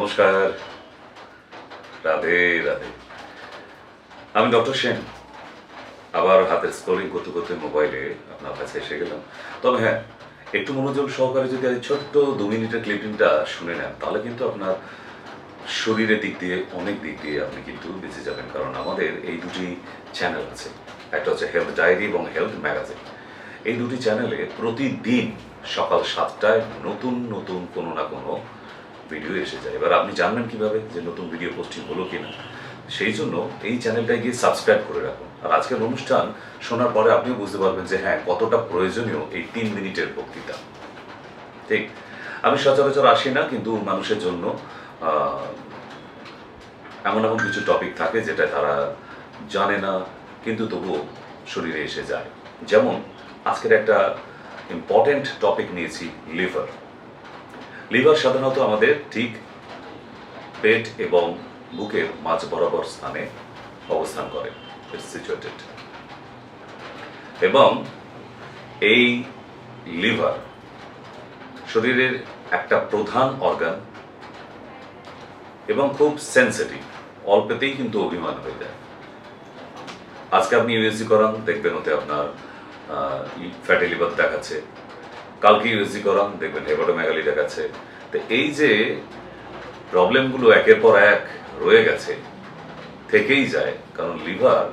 নমস্কার, রাধে রাধে। আমি ডক্টর সেন। আবার হাতের স্ক্রলিং করতে করতে মোবাইলে আপনার কাছে এসে গেলাম। তবে হ্যাঁ, একটু মনোযোগ সহকারে যদি ছোট্ট 2 মিনিটের ক্লিপিংটা শুনে নেন, তাহলে কিন্তু আপনার শরীরের দিক দিয়ে অনেক দিক দিয়ে আপনি কিন্তু বেঁচে যাবেন। কারণ আমাদের এই দুটি চ্যানেল আছে, একটা হচ্ছে হেলথ ডায়েরি এবং হেলথ ম্যাগাজিন। এই দুটি চ্যানেলে প্রতিদিন সকাল 7টায় নতুন নতুন কোনো না কোনো ভিডিও এসে যায়। এবার আপনি জানবেন কিভাবে যে নতুন ভিডিও পোস্টিং হলো কিনা? সেই জন্য এই চ্যানেলটায় গিয়ে সাবস্ক্রাইব করে রাখুন। আর আজকের অনুষ্ঠান শোনার পরে আপনিও বুঝতে পারবেন যে হ্যাঁ, কতটা প্রয়োজনীয় এই 3 মিনিটের বক্তৃতা। ঠিক, আমি সচরাচর আসি না, কিন্তু মানুষের জন্য এমন এমন কিছু টপিক থাকে যেটা তারা জানে না, কিন্তু তবুও শরীরে এসে যায়। যেমন আজকের একটা ইম্পর্টেন্ট টপিক নিয়েছি, লিভার। লিভার সাধারণত আমাদের ঠিক পেট এবং বুকের মাঝ বরাবর স্থানে অবস্থান করে, সিচুয়েটেড। এবং এই লিভার শরীরের একটা প্রধান অর্গান এবং খুব সেন্সিটিভ। অল্পতেই কিন্তু অভিমান হয়ে যায়। আজকে আপনি ইউএসজি করান, দেখবেন ওতে আপনার ফ্যাটি লিভার দেখাচ্ছে। কালকে ইউএসজি করান, দেখবেন হেপাটোমেগালি দেখাচ্ছে। তো এই যে প্রবলেমগুলো একের পর এক রয়ে গেছে, থেকেই যায়। কারণ লিভার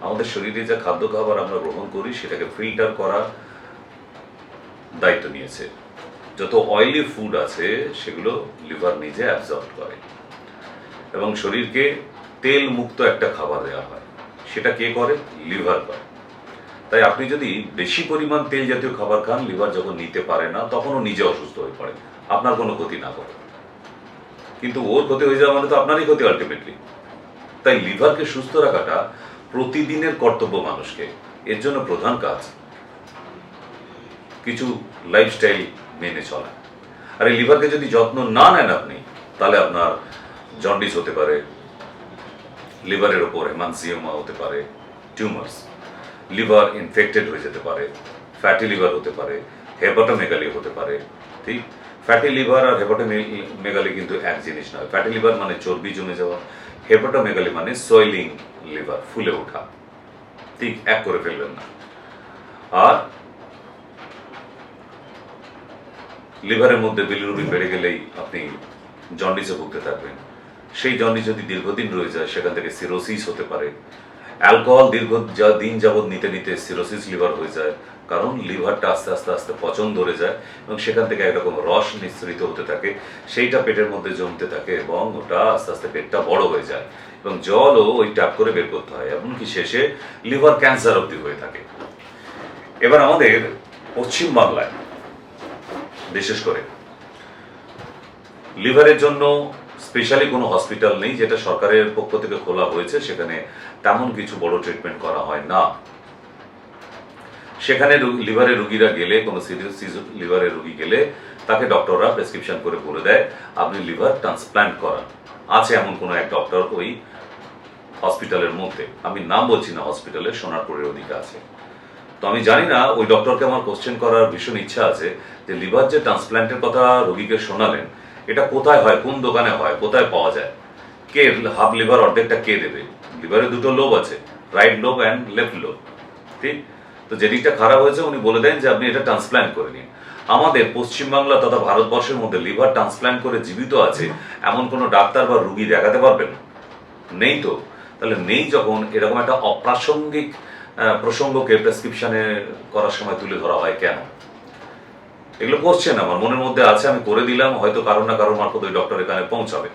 আমাদের শরীরে যে খাদ্য খাবার আমরা গ্রহণ করি সেটাকে ফিল্টার করার দায়িত্ব নিয়েছে। যত অয়েলি ফুড আছে সেগুলো লিভার নিজে অ্যাবজর্ব করে এবং শরীরকে তেল মুক্ত একটা খাবার দেওয়া হয়। সেটা কে করে? লিভার করে। তাই আপনি যদি বেশি পরিমাণ তেল জাতীয় খাবার খান, লিভার যখন নিতে পারে না, তখনও নিজে অসুস্থ হয়ে পড়ে, আপনার কোনো ক্ষতি না করে। কিন্তু ওর ক্ষতি হয়ে যাওয়া মানে তো আপনারই ক্ষতি আলটিমেটলি। তাই লিভারকে সুস্থ রাখাটা প্রতিদিনের কর্তব্য মানুষকে। এর জন্য প্রধান কাজ কিছু লাইফস্টাইল মেনে চলা। আর এই লিভারকে যদি যত্ন না নেন আপনি, তাহলে আপনার জন্ডিস হতে পারে, লিভারের ওপর হেমানজিওমা হতে পারে, টিউমার্স, লিভার ইনফেক্টেড হয়ে যেতে পারে, ফ্যাটি লিভার হতে পারে, হেপাটোমেগালি হতে পারে। ঠিক, ফ্যাটি লিভার আর হেপাটোমেগালি কিন্তু এক জিনিস নয়। ফ্যাটি লিভার মানে চর্বি জমে যাওয়া, হেপাটোমেগালি মানে সোয়েলিং লিভার, ফুলে ওঠা। ঠিক, এক করে ফেলবেন না। আর লিভারের মধ্যে বিলিরুবিন বেড়ে গেলেই আপনি জন্ডিসে ভুগতে থাকবেন। সেই জন্ডিস যদি দীর্ঘদিন রয়ে যায়, সেখান থেকে সিরোসিস হতে পারে। অ্যালকোহল দিন যাবৎ নিতে নিতে সিরোসিস লিভার হয়ে যায়, কারণ লিভারটা আস্তে আস্তে আস্তে পচন ধরে যায় এবং সেখান থেকে একরকম রস নিঃসৃত হতে থাকে। সেইটা পেটের মধ্যে জমতে থাকে এবং ওটা আস্তে আস্তে পেটটা বড় হয়ে যায় এবং জলও ওই ট্যাপ করে বের করতে হয়, এমনকি শেষে লিভার ক্যান্সার অবধি হয়ে থাকে। এবার আমাদের পশ্চিম বাংলায় বিশেষ করে লিভারের জন্য স্পেশালি কোনো হসপিটাল নেই, যেটা সরকারের পক্ষ থেকে খোলা হয়েছে। সেখানে তেমন কিছু বড় ট্রিটমেন্ট করা হয় না। সেখানে লিভারের রুগীরা গেলে, কোনো সিরিয়াস লিভারের রুগী গেলে, তাকে ডক্টররা প্রেসক্রিপশন করে বলে দেয় আপনি লিভার ট্রান্সপ্ল্যান্ট করান। আছে এমন কোনো এক ডক্টর ওই হসপিটালের মধ্যে, আমি নাম বলছি না হসপিটালের, সোনারপুরের ওদিকে আছে। তো আমি জানি না, ওই ডক্টরকে আমার কোশ্চেন করার ভীষণ ইচ্ছা আছে যে লিভার যে ট্রান্সপ্ল্যান্টের কথা রোগীকে শোনালেন, এটা কোথায় হয়, কোন দোকানে হয়, কোথায় পাওয়া যায়, কে হাফ লিভার অর্ধেকটা কে দেবে? লিভারে দুটো লোব আছে, right lobe and left lobe. ঠিক, তো যেদিকটা খারাপ হয়েছে উনি বলে দেন যে আপনি এটা ট্রান্সপ্ল্যান্ট করে নিন। আমাদের পশ্চিমবাংলা তথা ভারতবর্ষের মধ্যে লিভার ট্রান্সপ্ল্যান্ট করে জীবিত আছে এমন কোনো ডাক্তার বা রুগী দেখাতে পারবেন? নেই তো। তাহলে নেই যখন, এরকম একটা অপ্রাসঙ্গিক প্রসঙ্গকে প্রেসক্রিপশনে করার সময় তুলে ধরা হয় কেন? এগুলো কোশ্চেন আমার মনের মধ্যে আছে, আমি করে দিলাম, হয়তো কারো না কারো মারফত ওই ডক্টর এখানে পৌঁছাবে।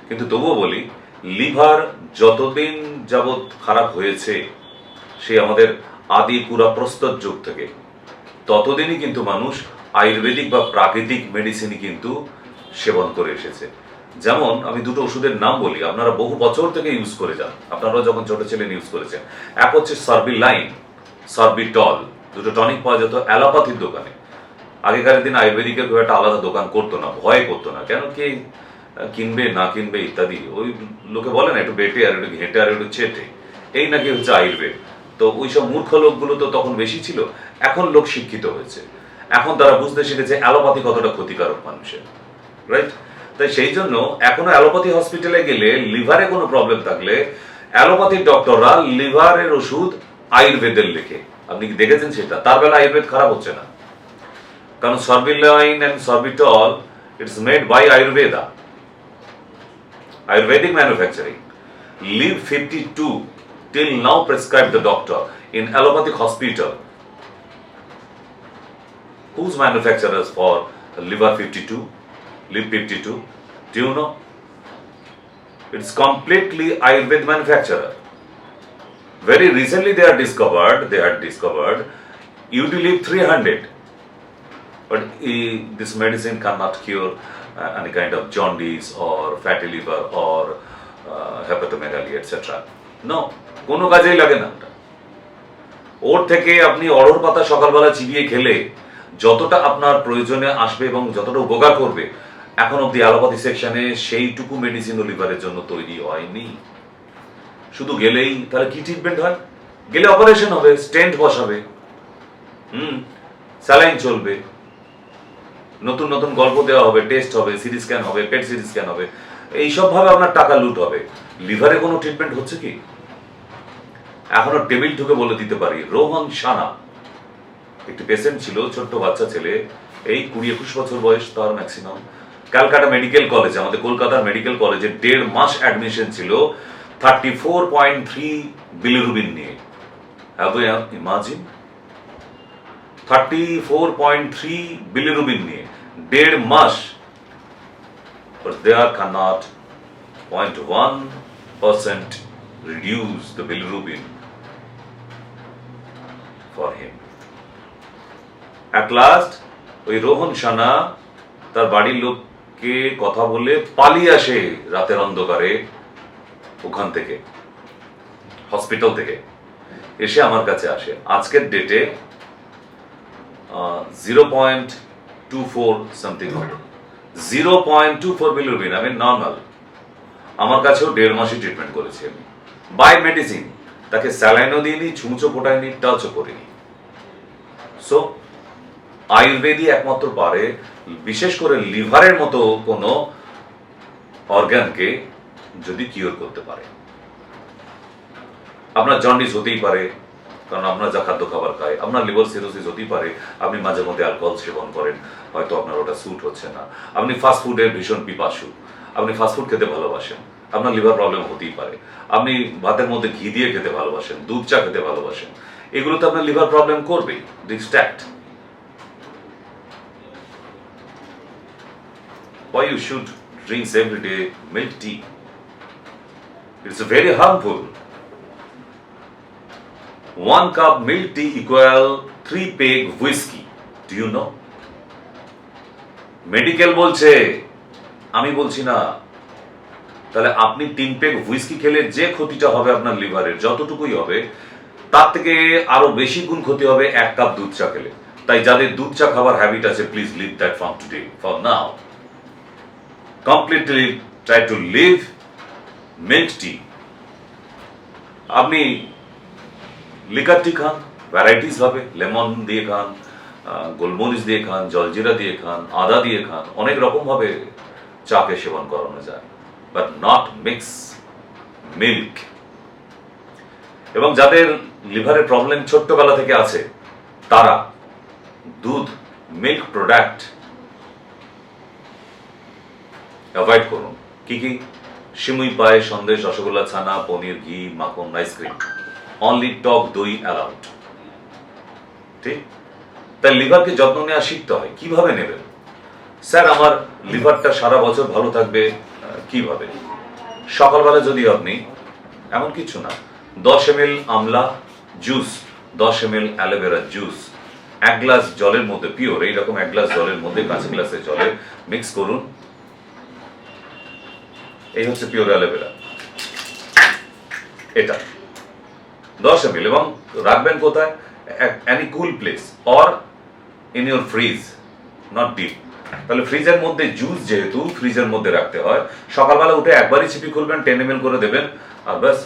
কিন্তু তবুও বলি, লিভার যতদিন যাবৎ খারাপ হয়েছে, সে আমাদের আদি পুরা প্রস্তর যুগ থেকে, ততদিনই কিন্তু মানুষ আয়ুর্বেদিক বা প্রাকৃতিক মেডিসিনই কিন্তু সেবন করে এসেছে। যেমন আমি দুটো ওষুধের নাম বলি, আপনারা বহু বছর থেকে ইউজ করে যান, আপনারাও যখন ছোট ছিলেন ইউজ করেছেন। এক হচ্ছে সার্বিলাইন, সার্বিটল, দুটো টনিক পাওয়া যেত অ্যালোপ্যাথির দোকানে। আগেকার দিন আয়ুর্বেদিকের খুব একটা আলাদা দোকান করতো না, ভয় করতো না, কেন কে কিনবে না কিনবে ইত্যাদি। ওই লোকে বলে না, একটু বেটে আর একটু ঘেঁটে আর একটু চেটে, এই নাকি হচ্ছে আয়ুর্বেদ। তো ওইসব মূর্খ লোকগুলো তো তখন বেশি ছিল। এখন লোক শিক্ষিত হয়েছে, এখন তারা বুঝতে শিখেছে অ্যালোপ্যাথি কতটা ক্ষতিকারক মানুষের, রাইট? তাই সেই জন্য এখনো অ্যালোপ্যাথি হসপিটালে গেলে লিভারে কোনো প্রবলেম থাকলে অ্যালোপ্যাথির ডক্টররা লিভারের ওষুধ আয়ুর্বেদের লেখে। আপনি কি দেখেছেন সেটা? তার বেলা আয়ুর্বেদ খারাপ হচ্ছে না, কারণ সর্বিলাইন অ্যান্ড সর্বিটল it's made by Ayurveda, Ayurvedic manufacturing. Live 52 till now prescribed the doctor in allopathic hospital. Whose manufacturers for liver 52? Live 52? Do you know? It's completely Ayurved manufacturer. Very recently they had discovered UD-Live 300. But this medicine cannot cure any kind of jaundice or fatty liver or hepatomegaly, etc. No, কোনো কাজেই লাগে না। ওর থেকে আপনি অড়হর পাতা সকালবেলা চিবিয়ে খেলে যতটা আপনার প্রয়োজনে আসবে এবং যতটা উপকার করবে, এখন অব্দি অ্যালোপ্যাথি সেকশনে সেইটুকু মেডিসিন লিভারের জন্য তৈরি হয়নি। শুধু গেলেই তাহলে কি ট্রিটমেন্ট হয়? গেলে অপারেশন হবে, স্টেন্ট বসাবে, স্যালাইন চলবে, নতুন নতুন গল্প দেওয়া হবে, টেস্ট হবে, সিটি স্ক্যান হবে, পেট সিটি স্ক্যান হবে, এইসব ভাবে আপনার টাকা লুট হবে। লিভারে কোনো ট্রিটমেন্ট হচ্ছে কি? এখনো টেবিল ঢুকে বলে দিতে পারি, রোহন সানা একটি পেশেন্ট ছিল, ছোট্ট বাচ্চা ছেলে, এই 20-21 বছর বয়স তার ম্যাক্সিমাম। ক্যালকাটা মেডিকেল কলেজে, আমাদের কলকাতার মেডিকেল কলেজে 1.5 মাস অ্যাডমিশন ছিল 34.3 বিলিরুবিন নিয়ে। Have you imagine? 34.3 bilirubin নিয়ে 1.5 মাস, but there cannot 0.1% reduce the bilirubin for him. At last ওই রোহন সানা তার বাড়ির লোককে কথা বলে পালিয়ে আসে রাতের অন্ধকারে ওখান থেকে, হসপিটাল থেকে এসে আমার কাছে আসে। আজকের ডেটে 0.24 সামথিং হবে, 0.24 বিলিরুবিন, আমি নর্মাল। আমার কাছেও 1.5 মাসই ট্রিটমেন্ট করেছি আমি, বাই মেডিসিন। তাকে স্যালাইনও দিইনি, ছুঁচো ফোটাইনি, টাচও করিনি। সো আয়ুর্বেদই একমাত্র পারে, বিশেষ করে লিভারের মতো কোনো অর্গানকে যদি কিওর করতে পারে। আপনার জন্ডিস হতেই পারে, কারণ আপনার যা খাদ্য খাবার খায়, আপনার লিভার সিরোসিস হতেই পারে, আপনি মাঝে মধ্যে অ্যালকোহল সেবন করেন, হয়তো আপনার ওটা স্যুট হচ্ছে না, আপনি ফাস্ট ফুডের ভীষণ পিপাসু, আপনি ফাস্টফুড খেতে ভালোবাসেন, আপনার লিভার প্রবলেম হতেই পারে, আপনি ভাতের মধ্যে ঘি দিয়ে খেতে ভালোবাসেন, দুধ চা খেতে ভালোবাসেন, এগুলো তো আপনার লিভার প্রবলেম করবেই, distract. Why you should drink every day milk tea? It's very harmful. 1 cup milk tea equal 3 peg whiskey. Do you know? Medical বলছে, আমি বলছি না। তাহলে আপনি 3 পেগ হুইস্কি খেলে যে ক্ষতিটা হবে আপনার লিভারের, যতটুকুই হবে, তার থেকে আরো বেশি গুণ ক্ষতি হবে 1 কাপ দুধ চা খেলে। তাই যাদের দুধ চা খাবার হ্যাবিট আছে, please leave that from today, for now. Completely try to leave milk tea. আপনি লিকার টি খান, ভ্যারাইটিস ভাবে, লেমন দিয়ে খান, গোলমরিচ দিয়ে খান, জলজিরা দিয়ে খান, আদা দিয়ে খান, অনেক রকম ভাবে চাকে সেবন করানো যায়, বাট নট মিক্স মিল্ক। এবং যাদের লিভারের প্রবলেম ছোট্টবেলা থেকে আছে, তারা দুধ, মিল্ক প্রোডাক্ট অ্যাভয়েড করুন। কি কি? সিমুই পায়ে, সন্দেশ, রসগোল্লা, ছানা, পনির, ঘি, মাখন, আইসক্রিম। অনলি টক দই অ্যালাউড। ঠিক? তাই লিভারকে যত্ন নেওয়া শিখতে হয়। কিভাবে নেবেন? স্যার, আমার লিভারটা সারা বছর ভালো থাকবে কিভাবে? সকালবেলা যদি আপনি, এমন কিছু না, 10 ml আমলা juice, 10 ml aloe vera juice 1 glass জলের মধ্যে, পিওর এইরকম 1 গ্লাস জলের মধ্যে, কাঁচা গ্লাসের জলে মিক্স করুন। এই হচ্ছে পিওর অ্যালোভেরা, এটা 10 ml, এবং রাখবেন কোথায়? Any cool place or in your fridge, not deep. তাহলে ফ্রিজের মধ্যে, জুস যেহেতু ফ্রিজের মধ্যে রাখতে হয়, সকালবেলা উঠে একবারই ছিপি খুলবেন, 10 ml করে দেবেন, আর ব্যাস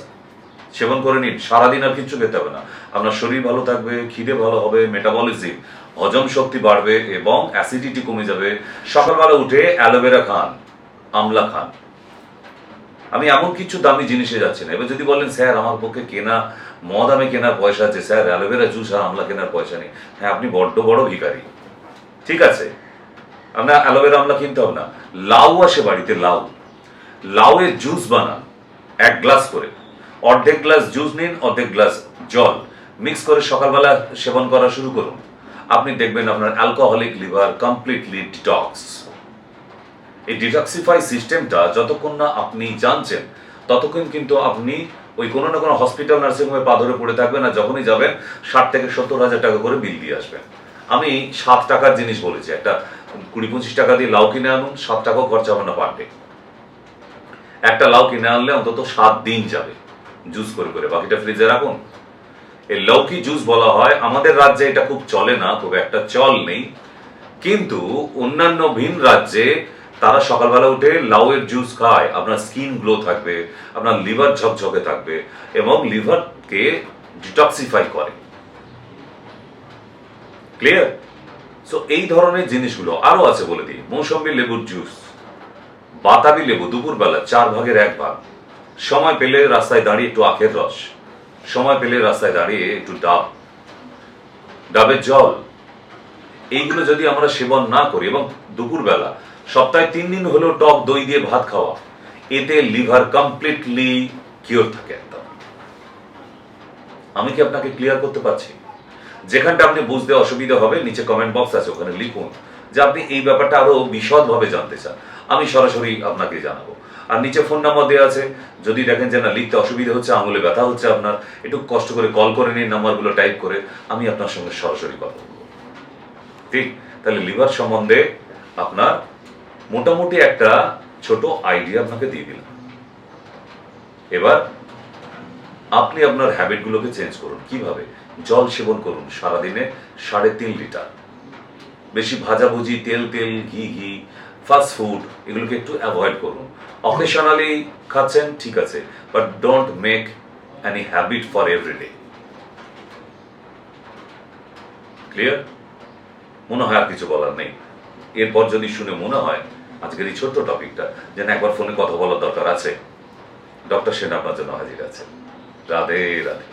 সেবন করে নিন। সারাদিন আর কিচ্ছু খেতে হবে না। আপনার শরীর ভালো থাকবে, খিদে ভালো হবে, মেটাবলিজম, হজম শক্তি বাড়বে এবং অ্যাসিডিটি কমে যাবে। সকালবেলা উঠে অ্যালোভেরা খান, আমলা খান। আমি এমন কিছু দামি জিনিসে যাচ্ছি না। এবার যদি বলেন স্যার আমার পক্ষে কেনা মদ আমি কেনার পয়সা আছে, স্যার অ্যালোভেরা জুস আর আমলা কেনার পয়সা নেই, হ্যাঁ আপনি বড্ড বড় ভিখারি। ঠিক আছে, আমরা অ্যালোভেরা আমলা কিনতে হবে না, লাউ আসে বাড়িতে, লাউয়ের জুস বানান 1 গ্লাস করে, অর্ধেক গ্লাস জুস নিন, অর্ধেক গ্লাস জল মিক্স করে সকালবেলা সেবন করা শুরু করুন। আপনি দেখবেন আপনার অ্যালকোহলিক লিভার কমপ্লিটলি ডিটক্স। এই ডিটক্সিফাই সিস্টেমটা যতক্ষণ না আপনি জানছেন ততক্ষণ কিন্তু আপনি ওই কোনো না কোনো হসপিটাল নার্সিংহোমে পা ধরে পড়ে থাকবেন, আর যখনই যাবেন 60 থেকে 70 হাজার টাকা করে বিল দিয়ে আসবেন। আমি 7 টাকার জিনিস বলেছি, একটা 20-25 টাকা দিয়ে লাউ কিনে আনুন, 7 টাকাও খরচা হবে না পার ডে। একটা লাউ কিনে আনলে অন্তত 7 দিন যাবে জুস করে করে, বাকিটা ফ্রিজে রাখুন। এই লৌকি জুস বলা হয়, আমাদের রাজ্যে এটা খুব চলে না, খুব একটা চল নেই, কিন্তু অন্যান্য ভিন রাজ্যে তারা সকালবেলা উঠে লাউয়ের জুস খায়। আপনার স্কিন গ্লো থাকবে, আপনার লিভার ঝকঝকে থাকবে এবং লিভারকে ডিটক্সিফাই করে। ক্লিয়ার? সো এই ধরনের জিনিসগুলো আরো আছে বলে দিই। মৌসম্বি লেবুর জুস, বাতাবি লেবু দুপুরবেলা 4 ভাগের 1 ভাগ, সময় পেলে রাস্তায় দাঁড়িয়ে একটু আখের রস, সময় পেলে রাস্তায় দাঁড়িয়ে একটু ডাবের জল, এইগুলো যদি আমরা সেবন না করি এবং দুপুরবেলা সপ্তাহে 3 দিন হলেও টক দই দিয়ে ভাত খাওয়া, এতে লিভার কমপ্লিটলি কিওর থাকে একদম। আমি কি আপনাকে ক্লিয়ার করতে পারছি? যেখানটা আপনি বুঝতে অসুবিধা হবে নিচে কমেন্ট বক্স আছে, ওখানে লিখুন যে আপনি এই ব্যাপারটা আরো বিশদভাবে জানতে চান, আমি সরাসরি আপনাকে জানাবো। আর নিচে ফোন নাম্বার দেওয়া আছে, যদি দেখেন যে না লিখতে অসুবিধা হচ্ছে, আঙুলে ব্যথা হচ্ছে আপনার, একটু কষ্ট করে কল করে নিন নাম্বারগুলো টাইপ করে, আমি আপনার সঙ্গে সরাসরি কথা বলবো। ঠিক, তাহলে লিভার সম্বন্ধে আপনার মোটামুটি একটা ছোট আইডিয়া আপনাকে দিয়ে দিলাম। এবার আপনি আপনার হ্যাবিটগুলোকে চেঞ্জ করুন। কিভাবে? জল সেবন করুন সারাদিনে 3.5 লিটার। বেশি ভাজাভুজি, তেল ঘি ফাস্ট ফুড এগুলোকে একটু অ্যাভয়েড করুন। অকেশনালি খাচ্ছেন ঠিক আছে, but don't make any habit for everyday. Clear? মনে হয় আর কিছু বলার নেই। এরপর যদি শুনে মনে হয় আজকের এই ছোট্ট টপিকটা যেন একবার ফোনে কথা বলার দরকার আছে, ডক্টর সেন আপনার জন্য হাজির আছে। রাধে রাধে।